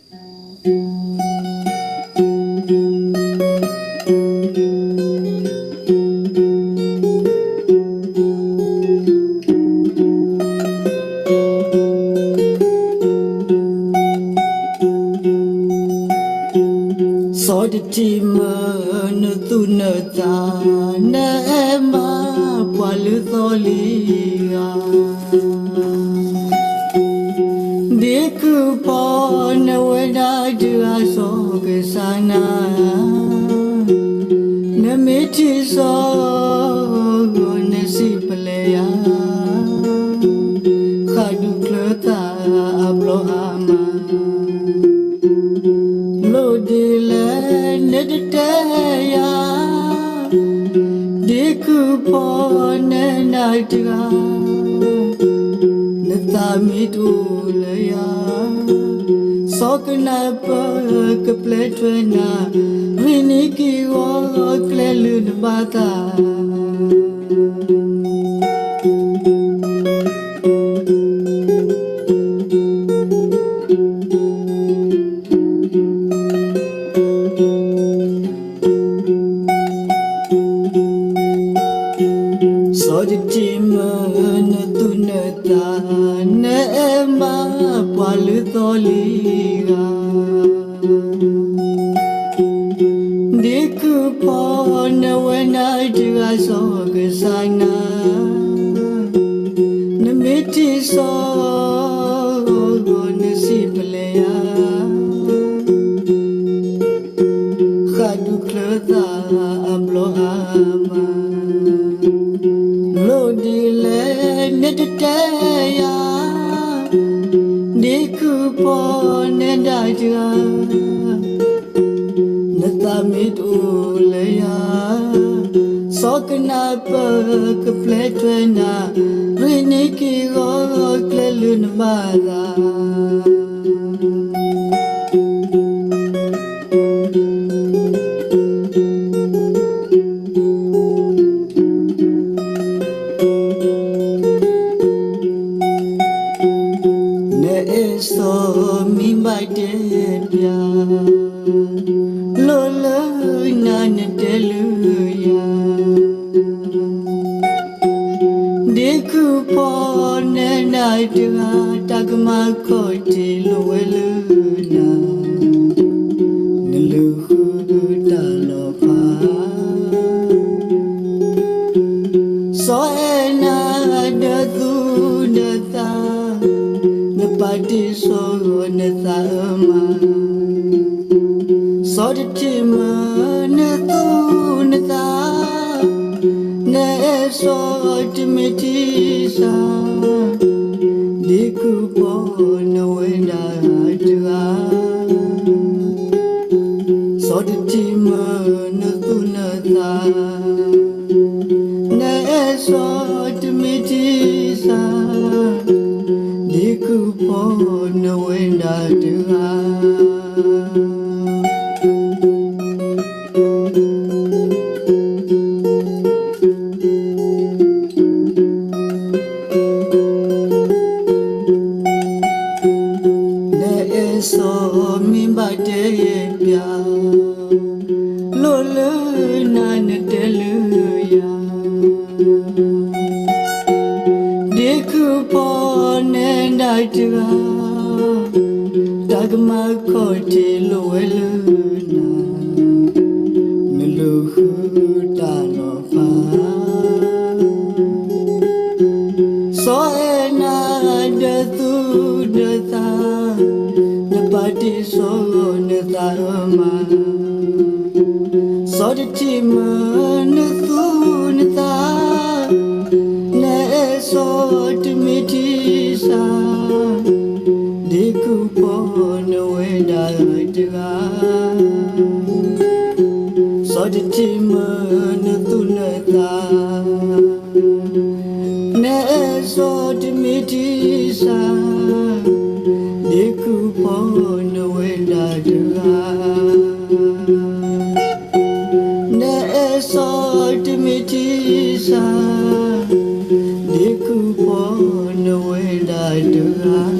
စောတတိမနတုနတာနေမပွာလူသောလီယာဒီကုပေါ်နဝဒတူအစောကစနာနမေတိစောကိုနစီပလေယာခါဒုကလတာအဘလောအာမလို့ဒီလေနေတဲ့ယာဒီကုပေါ်နေနိုင်တကာနတာမီတူလေယာစောကနာပကပလက်ထွေနာဝိနိကီဝကလေလူနဘာတာစောတတိမနတုနတာနေမပွာလူသောလီကာဒီကုပေါ်နဝနာတူအစောကဆိုင်နာနမေတိစောကိုနစီပလေယာခါဒုကလတာအဘလောအာမလို့ဒီလေနေတဲ့ယာဒီကုပေါ်နေတဲ့ကြာနတမီတူလေယာစောကနာပကပလက်ထွေနာဝိနိကီကိုကလေလူနမသာဆိုမိမိုက်တဲ့ပြလောလနာနေတဲ့လူယာဒီခုပေါ်နေနိုင်တကမခေါ်တီလိုဝဲလူနာနလူခုတလောပါစောနာဒသူနတာပါတိဆိုနသာမစောတတိမနတုနတာနေစောတမီတိစာဒီကုပေါ်နဝေဒာတကာစောတတိမနတုနတာနေစောတမီတိစာဒီကုပေါ်နဝေဒာတကာဆိုမိဘတဲ့ပြလောလနာနေတဲ့လူယာဒီခုပေါ်နေနိုင်တကာတကမခေါ်တီလိုဝဲလူနာမလူခုတာလောပါစောနာဒသူဒတာပါတိဆိုနတာမစောတတိမနသူနတာနေစောတမီတိစာဒီကုပေါ်နဝေဒာတကာစောတတိမနသူနတာနေစောတမီတိစာဒီကုပေါ်နဝေဒာတကာနေစောတမီတိစာဒီကုပေါ်နဝေဒာတကာ